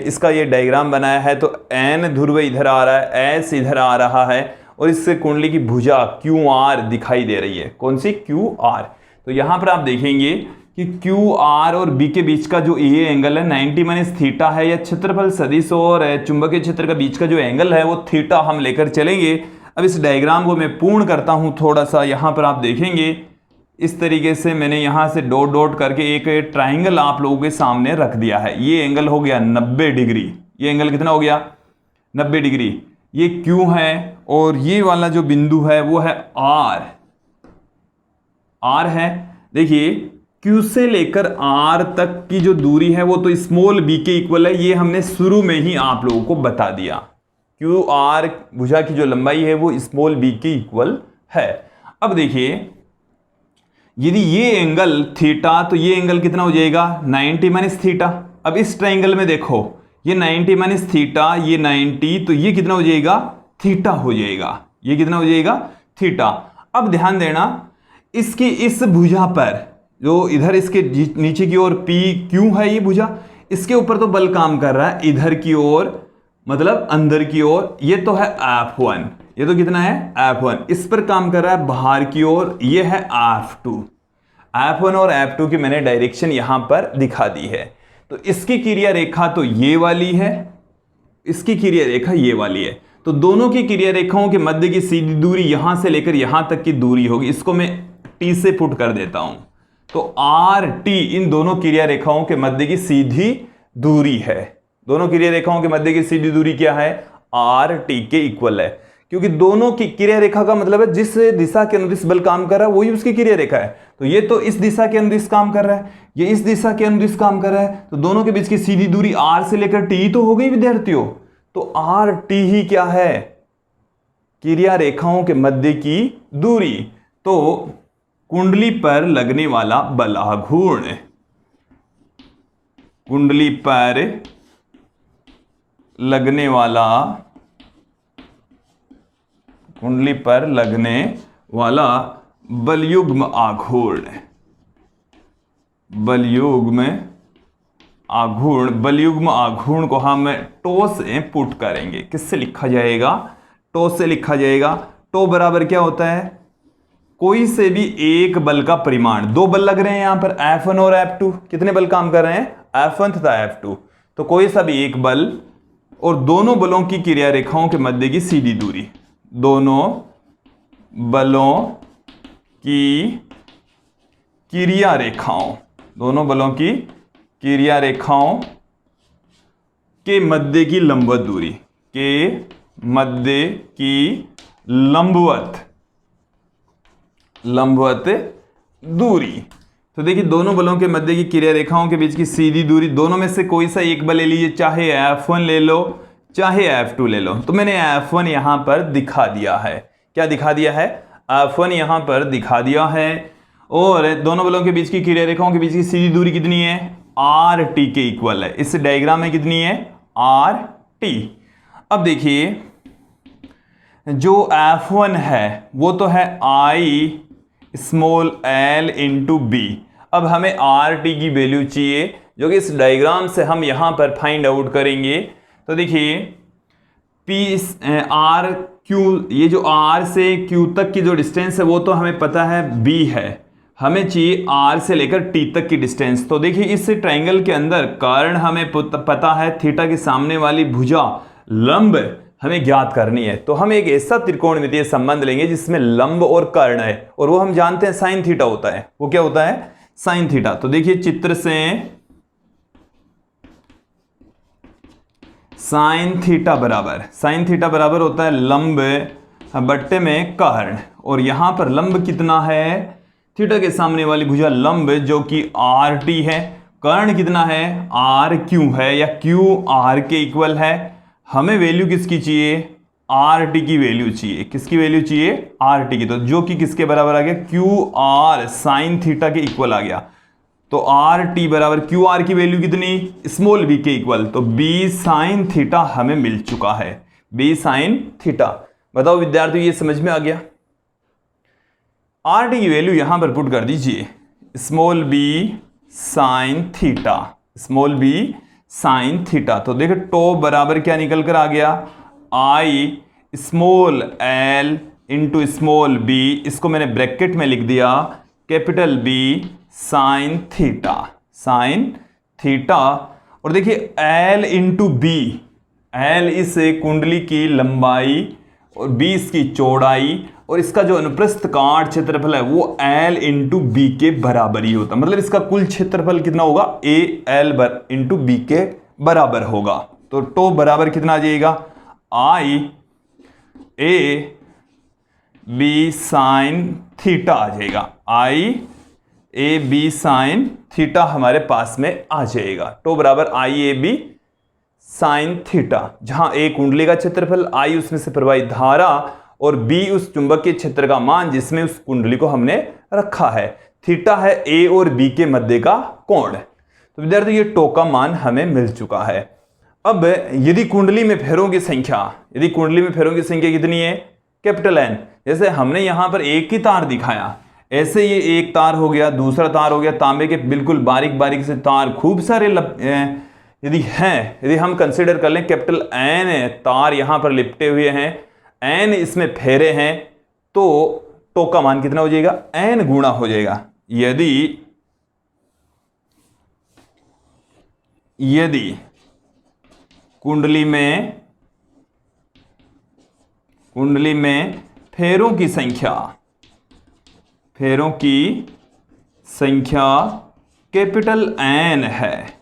इसका ये डायग्राम बनाया है, तो एन ध्रुव इधर आ रहा है, एस इधर आ रहा है, और इससे कुंडली की भुजा क्यू आर दिखाई दे रही है। कौन सी? Q R. तो यहां पर आप देखेंगे कि क्यू आर और बी के बीच का जो ये एंगल है 90 माइनस थीटा है, या क्षेत्रफल सदिश और चुंबकीय क्षेत्र का बीच का जो एंगल है वो थीटा हम लेकर चलेंगे। अब इस डायग्राम को मैं पूर्ण करता हूं थोड़ा सा। यहां पर आप देखेंगे इस तरीके से मैंने यहां से डॉट डॉट करके एक ट्राइंगल आप लोगों के सामने रख दिया है। ये एंगल हो गया 90 डिग्री। ये एंगल कितना हो गया? 90 डिग्री। ये क्यू है, और ये वाला जो बिंदु है वो है आर। आर है। देखिए क्यू से लेकर आर तक की जो दूरी है वो तो स्मॉल बी के इक्वल है। ये हमने शुरू में ही आप लोगों को बता दिया। क्यू आर भुजा की जो लंबाई है वो स्मॉल बी के इक्वल है। अब देखिए यदि ये एंगल थीटा, तो ये एंगल कितना हो जाएगा? 90 माइनस थीटा। अब इस ट्राइंगल में देखो ये 90 माइनस थीटा, ये 90, तो ये कितना हो जाएगा? थीटा हो जाएगा। ये कितना हो जाएगा? थीटा। अब ध्यान देना, इसकी इस भुजा पर जो इधर इसके नीचे की ओर पी क्यू है, ये भुजा, इसके ऊपर तो बल काम कर रहा है इधर की ओर, मतलब अंदर की ओर। ये तो है F1, ये तो कितना है? F1। इस पर काम कर रहा है बाहर की ओर, ये है F2। F1 और F2 की मैंने डायरेक्शन यहां पर दिखा दी है। तो इसकी क्रिया रेखा तो ये वाली है, इसकी क्रिया रेखा ये वाली है। तो दोनों की क्रिया रेखाओं के मध्य की सीधी दूरी यहां से लेकर यहां तक की दूरी होगी। इसको मैं T से पुट कर देता हूं। तो RT इन दोनों क्रिया रेखाओं के मध्य की सीधी दूरी है। दोनों क्रिया रेखाओं के मध्य की सीधी दूरी क्या है? RT के इक्वल है, क्योंकि दोनों की क्रिया रेखा का मतलब है जिस दिशा के अनुदिश बल काम कर रहा है वही उसकी क्रिया रेखा है। तो ये तो इस दिशा के अनुदिश काम कर रहा है, ये इस दिशा के अनुदिश काम कर रहा है, तो दोनों के बीच की सीधी दूरी R से लेकर T तो हो गई विद्यार्थियों। तो RT ही क्या है? क्रिया रेखाओं के मध्य की दूरी। तो कुंडली पर लगने वाला बल आघूर्ण, कुंडली पर लगने वाला, कुंडली पर लगने वाला बलयुग्म आघूर्ण, बलयुग्म आघूर्ण, बलयुग्म आघूर्ण को हम टो से पुट करेंगे। किससे लिखा जाएगा? टो से लिखा जाएगा। टो बराबर क्या होता है? कोई से भी एक बल का परिमाण। दो बल लग रहे हैं यहां पर, F1 और F2। कितने बल काम कर रहे हैं? F1 तथा F2। तो कोई सा भी एक बल और दोनों बलों की क्रिया रेखाओं के मध्य की सीधी दूरी, दोनों बलों की क्रिया रेखाओं, दोनों बलों की क्रिया रेखाओं के मध्य की लंबवत दूरी, के मध्य की लंबवत दूरी। तो देखिए दोनों बलों के मध्य की क्रिया रेखाओं के बीच की सीधी दूरी, दोनों में से कोई सा एक बल ले लीजिए, चाहे F1 ले लो चाहे F2 ले लो। तो मैंने F1 यहां पर दिखा दिया है। क्या दिखा दिया है? F1 यहां पर दिखा दिया है। और दोनों बलों के बीच की क्रिया रेखाओं के बीच की सीधी दूरी कितनी है? RT के इक्वल है। इस डायग्राम में कितनी है? RT। अब देखिए जो F1 है वो तो है I small l into b. अब हमें RT की वैल्यू चाहिए, जो कि इस डायग्राम से हम यहां पर फाइंड आउट करेंगे। तो देखिए R Q, ये जो R से Q तक की जो डिस्टेंस है वो तो हमें पता है B है, हमें चाहिए R से लेकर T तक की डिस्टेंस। तो देखिए इस ट्राइंगल के अंदर कर्ण हमें पता है, थीटा के सामने वाली भुजा लंब हमें ज्ञात करनी है। तो हम एक ऐसा त्रिकोणमितीय संबंध लेंगे जिसमें लंब और कर्ण है, और वो हम जानते हैं साइन थीटा होता है। वो क्या होता है? Sign theta. तो देखिए चित्र से साइन थीटा बराबर होता है लंब बट्टे में कर्ण, और यहां पर लंब कितना है? थीटा के सामने वाली भुजा लंब जो कि RT है, कर्ण कितना है, आर क्यू है या क्यू आर के इक्वल है। हमें वैल्यू किसकी चाहिए, आर टी की वैल्यू चाहिए। किसकी वैल्यू चाहिए, आर टी की। तो जो कि किसके बराबर आ गया, क्यू आर साइन थीटा के इक्वल आ गया। तो आर टी बराबर क्यू आर की वैल्यू कितनी, स्मॉल बी के इक्वल। तो बी साइन थीटा हमें मिल चुका है, बी साइन थीटा। बताओ विद्यार्थी, ये समझ में आ गया। आर टी की वैल्यू यहां पर पुट कर दीजिए, small b sine theta, small b sine theta. तो देखो टो बराबर क्या निकल कर आ गया, i small l into small b, इसको मैंने ब्रैकेट में लिख दिया capital B sine theta, sine theta. और देखिए एल इंटू बी, एल इस कुंडली की लंबाई और बी इसकी चौड़ाई, और इसका जो अनुप्रस्थ काट क्षेत्रफल है वो एल इंटू बी के बराबर ही होता, मतलब इसका कुल क्षेत्रफल कितना होगा, ए एल इंटू बी के बराबर होगा। तो टो बराबर कितना आ जाएगा, आई ए बी साइन थीटा आ जाएगा, आई ए बी साइन थीटा हमारे पास में आ जाएगा। टो बराबर आई ए बी साइन थीटा, जहां ए कुंडली का क्षेत्रफल, आई उसमें से प्रवाहित धारा और बी उस चुंबकीय क्षेत्र का मान जिसमें उस कुंडली को हमने रखा है, थीटा है ए और बी के मध्य का कोण। तो विद्यार्थी ये टो का मान हमें मिल चुका है। अब यदि कुंडली में फेरों की संख्या, यदि कुंडली में फेरों की संख्या कितनी है, कैपिटल एन, जैसे हमने यहां पर एक ही तार दिखाया, ऐसे ये एक तार हो गया, दूसरा तार हो गया, तांबे के बिल्कुल बारीक बारीक से तार खूब सारे यदि हैं, यदि हम कंसिडर कर लें कैपिटल एन तार यहां पर लिपटे हुए हैं, एन इसमें फेरे हैं, तो टो का मान कितना हो जाएगा, एन गुणा हो जाएगा। यदि कुंडली में फेरों की संख्या कैपिटल एन है,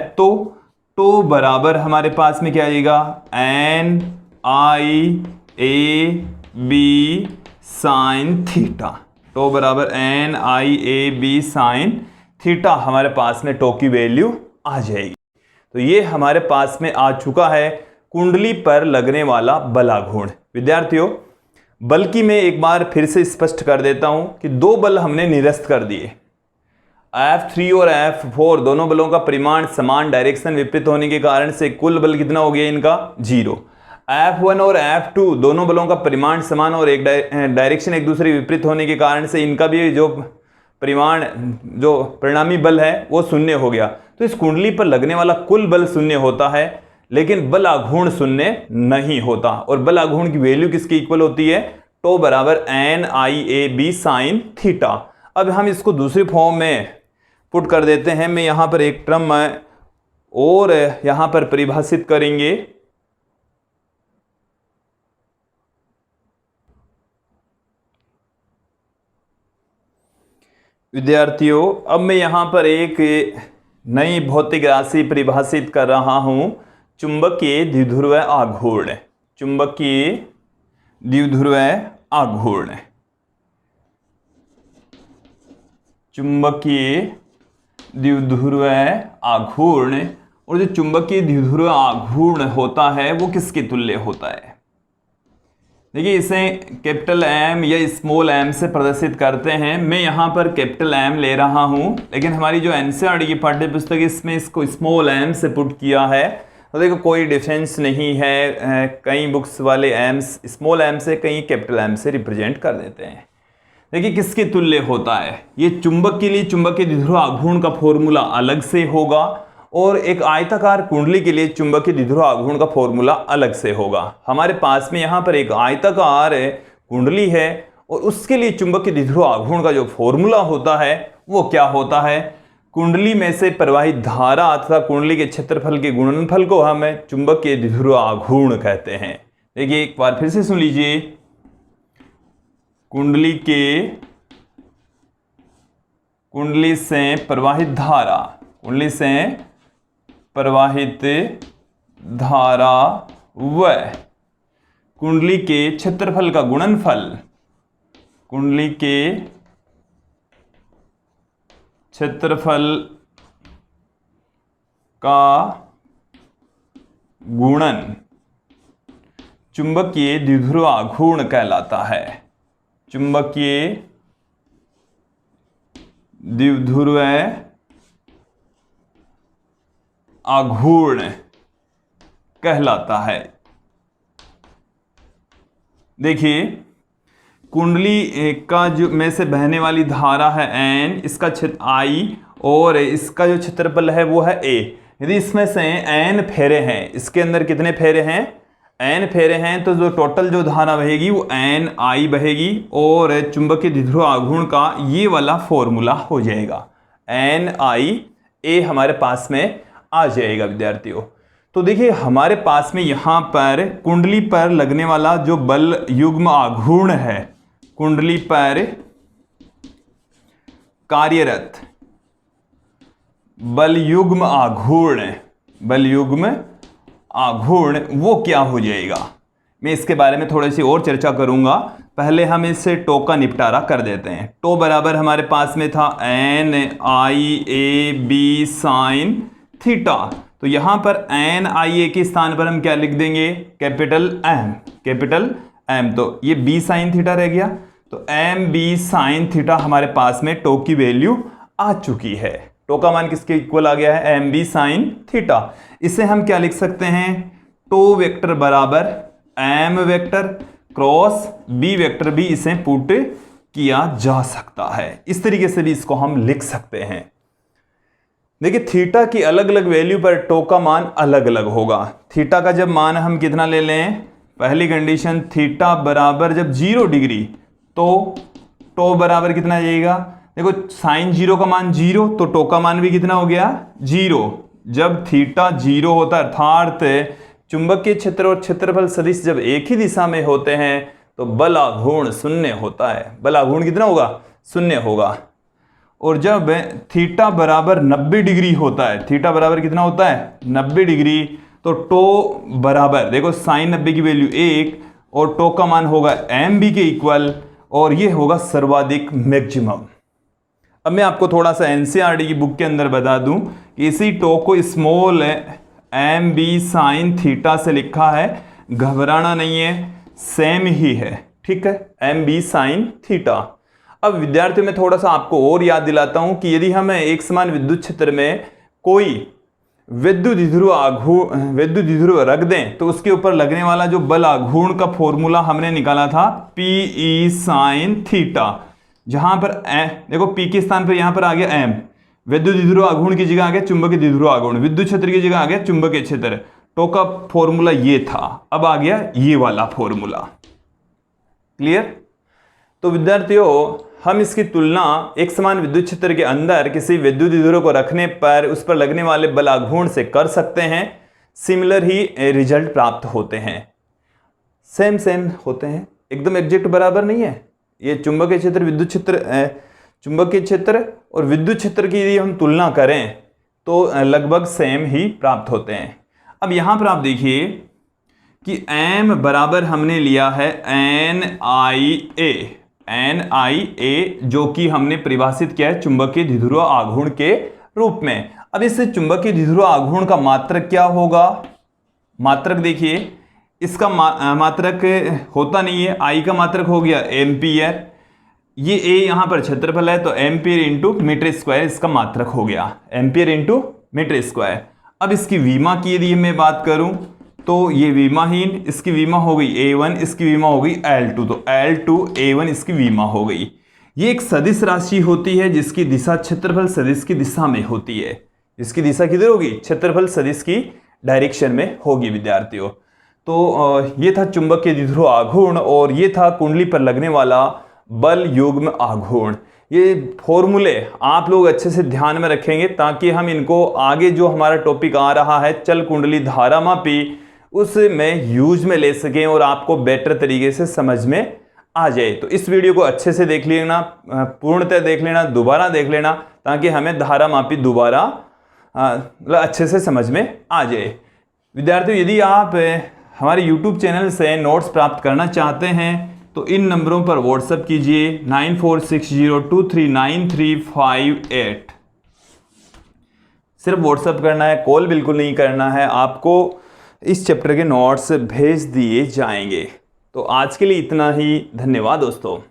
तो टो बराबर हमारे पास में क्या आएगा, N I A B sine theta. टो बराबर N I A B sine theta हमारे पास में टो की वैल्यू आ जाएगी। तो ये हमारे पास में आ चुका है कुंडली पर लगने वाला बलाघूर्ण। विद्यार्थियों, बल की मैं एक बार फिर से स्पष्ट कर देता हूं कि दो बल हमने निरस्त कर दिए, F3 और F4 दोनों बलों का परिमाण समान डायरेक्शन विपरीत होने के कारण से कुल बल कितना हो गया इनका, 0। F1 और F2 दोनों बलों का परिमाण समान और एक डायरेक्शन एक दूसरे विपरीत होने के कारण से इनका भी जो परिणामी बल है वो शून्य हो गया। तो इस कुंडली पर लगने वाला कुल बल शून्य होता है, लेकिन बल आघूर्ण शून्य नहीं होता। और बल आघूर्ण की वैल्यू किसके इक्वल होती है, टो बराबर N I A B sine theta. अब हम इसको दूसरी फॉर्म में पुट कर देते हैं। मैं यहां पर एक टर्म और यहां पर परिभाषित करेंगे। विद्यार्थियों, अब मैं यहां पर एक नई भौतिक राशि परिभाषित कर रहा हूं, चुंबकीय द्विध्रुव आघूर्ण। चुंबकीय द्विध्रुव आघूर्ण, चुंबकीय द्विध्रुव आघूर्ण। और जो चुंबकीय द्विध्रुव आघूर्ण होता है वो किसके तुल्य होता है, देखिए इसे कैपिटल एम या स्मॉल एम से प्रदर्शित करते हैं। मैं यहाँ पर कैपिटल एम ले रहा हूँ, लेकिन हमारी जो एनसीईआरटी की पाठ्य पुस्तक इसमें इसको स्मॉल एम से पुट किया है। तो देखो कोई डिफरेंस नहीं है, कई बुक्स वाले एम्स स्मॉल एम से, कई कैपिटल एम से रिप्रेजेंट कर देते हैं। देखिए किसके तुल्य होता है, ये चुंबक के लिए चुंबकीय द्विध्रुव आघूर्ण का फॉर्मूला अलग से होगा, और एक आयताकार कुंडली के लिए चुंबकीय द्विध्रुव आघूर्ण का फॉर्मूला अलग से होगा। हमारे पास में यहाँ पर एक आयताकार कुंडली है और उसके लिए चुंबकीय द्विध्रुव आघूर्ण का जो फॉर्मूला होता है वो क्या होता है, कुंडली में से प्रवाहित धारा तथा कुंडली के क्षेत्रफल के गुणनफल को हम चुंबकीय द्विध्रुव आघूर्ण कहते हैं। देखिए एक बार फिर से सुन लीजिए, कुंडली से प्रवाहित धारा, कुंडली से प्रवाहित धारा व कुंडली के क्षेत्रफल का गुणनफल, कुंडली के क्षेत्रफल का गुणन चुंबकीय द्विध्रुव आघूर्ण कहलाता है। चुंबकीय द्विध्रुव आघूर्ण कहलाता है। देखिए कुंडली का जो में से बहने वाली धारा है एन, इसका क्षेत्र आई और इसका जो क्षेत्रफल है वो है ए। यदि इसमें से एन फेरे हैं, इसके अंदर कितने फेरे हैं, एन फेरे हैं, तो जो टोटल जो धारा बहेगी वो एन आई बहेगी और चुंबकीय द्विध्रुव आघूर्ण का ये वाला फॉर्मूला हो जाएगा, एन आई ए हमारे पास में आ जाएगा विद्यार्थियों। तो देखिए हमारे पास में यहाँ पर कुंडली पर लगने वाला जो बल युग्म आघूर्ण है, कुंडली पर कार्यरत बल युग्म आघूर्ण वो क्या हो जाएगा, मैं इसके बारे में थोड़ी सी और चर्चा करूंगा। पहले हम इससे टो का निपटारा कर देते हैं। टो बराबर हमारे पास में था n I A B sine theta, तो यहां पर एन आई ए के स्थान पर हम क्या लिख देंगे, कैपिटल एम, तो ये बी साइन थीटा रह गया, तो एम बी साइन थीटा हमारे पास में टो की वैल्यू आ चुकी है। टो का मान किसके इक्वल आ गया है, एम बी साइन थीटा। इसे हम क्या लिख सकते हैं, टो वेक्टर बराबर m vector cross b vector भी इसे पुट किया जा सकता है। इस तरीके से भी इसको हम लिख सकते हैं। देखिए थीटा की अलग अलग वैल्यू पर टो का मान अलग अलग होगा। थीटा का जब मान हम कितना ले लें, पहली कंडीशन थीटा बराबर जब 0 डिग्री तो टो बराबर कितना जाएगा, देखो साइन 0 का मान 0 तो टो का मान भी कितना हो गया 0। जब थीटा 0 होता है अर्थात चुंबकीय क्षेत्र और क्षेत्रफल सदिश जब एक ही दिशा में होते हैं तो बल आघूर्ण शून्य होता है। बल आघूर्ण कितना होगा, शून्य होगा। और जब थीटा बराबर 90 डिग्री होता है, थीटा बराबर कितना होता है 90 डिग्री, तो टो बराबर देखो साइन 90 की वैल्यू 1 और टो का मान होगा एम बी के इक्वल और ये होगा सर्वाधिक मैक्सिमम। अब मैं आपको थोड़ा सा एनसीईआरटी की बुक के अंदर बता दूं कि इसी टो को small m b sine theta से लिखा है, घबराना नहीं है, सेम ही है, ठीक है, एम बी साइन थीटा। अब विद्यार्थियों में थोड़ा सा आपको और याद दिलाता हूं कि यदि हम एक समान विद्युत क्षेत्र में कोई विद्युत द्विध्रुव रख दें तो उसके ऊपर लगने वाला जो बल आघूर्ण का फॉर्मूला हमने निकाला था पी साइन थीटा, जहां पर देखो पी के स्थान पर यहां पर आ गया एम, विद्युत द्विध्रुव आघूर्ण की जगह आ गया चुंबकीय द्विध्रुव आघूर्ण, विद्युत क्षेत्र की जगह आ गया चुंबकीय क्षेत्र। टो का फॉर्मूला ये था, अब आ गया ये वाला फॉर्मूला। क्लियर? तो विद्यार्थियों हम इसकी तुलना एक समान विद्युत क्षेत्र के अंदर किसी विद्युत द्विध्रुव को रखने पर उस पर लगने वाले बल आघूर्ण से कर सकते हैं। सिमिलर ही रिजल्ट प्राप्त होते हैं, सेम होते हैं, एकदम एग्जैक्ट बराबर नहीं है। ये चुंबकीय क्षेत्र विद्युत क्षेत्र, चुंबकीय क्षेत्र और विद्युत क्षेत्र की यदि हम तुलना करें तो लगभग सेम ही प्राप्त होते हैं। अब यहां पर आप देखिए कि m बराबर हमने लिया है एन आई ए, जो कि हमने परिभाषित किया है चुंबकीय द्विध्रुव आघूर्ण के रूप में। अब इस चुंबकीय द्विध्रुव आघूर्ण का मात्रक क्या होगा, मात्रक देखिए इसका मात्रक होता नहीं है, आई का मात्रक हो गया एम्पियर, ये ए यहां पर क्षेत्रफल है तो एम्पियर इंटू मीटर स्क्वायर इसका मात्रक हो गया, एम्पियर इंटू मीटर स्क्वायर। अब इसकी विमा की यदि मैं बात करूं तो ये विमाहीन, इसकी विमा हो गई A1, इसकी विमा हो गई L2, तो L2 A1 इसकी विमा हो गई। ये एक सदिश राशि होती है जिसकी दिशा क्षेत्रफल सदिश की दिशा में होती है। इसकी दिशा किधर होगी, क्षेत्रफल सदिश की डायरेक्शन में होगी विद्यार्थियों। तो ये था चुंबकीय द्विध्रुव आघूर्ण और ये था कुंडली पर लगने वाला बल युग्म आघूर्ण। ये फॉर्मूले आप लोग अच्छे से ध्यान में रखेंगे ताकि हम इनको आगे जो हमारा टॉपिक आ रहा है चल कुंडली धारा मापी उसमें यूज में ले सकें और आपको बेटर तरीके से समझ में आ जाए। तो इस वीडियो को अच्छे से देख लेना, पूर्णतः देख लेना, दोबारा देख लेना ताकि हमें धारा मापी दोबारा अच्छे से समझ में आ जाए। विद्यार्थियों यदि आप हमारे YouTube चैनल से नोट्स प्राप्त करना चाहते हैं तो इन नंबरों पर व्हाट्सएप कीजिए 9460239358। सिर्फ व्हाट्सअप करना है, कॉल बिल्कुल नहीं करना है। आपको इस चैप्टर के नोट्स भेज दिए जाएंगे। तो आज के लिए इतना ही। धन्यवाद दोस्तों।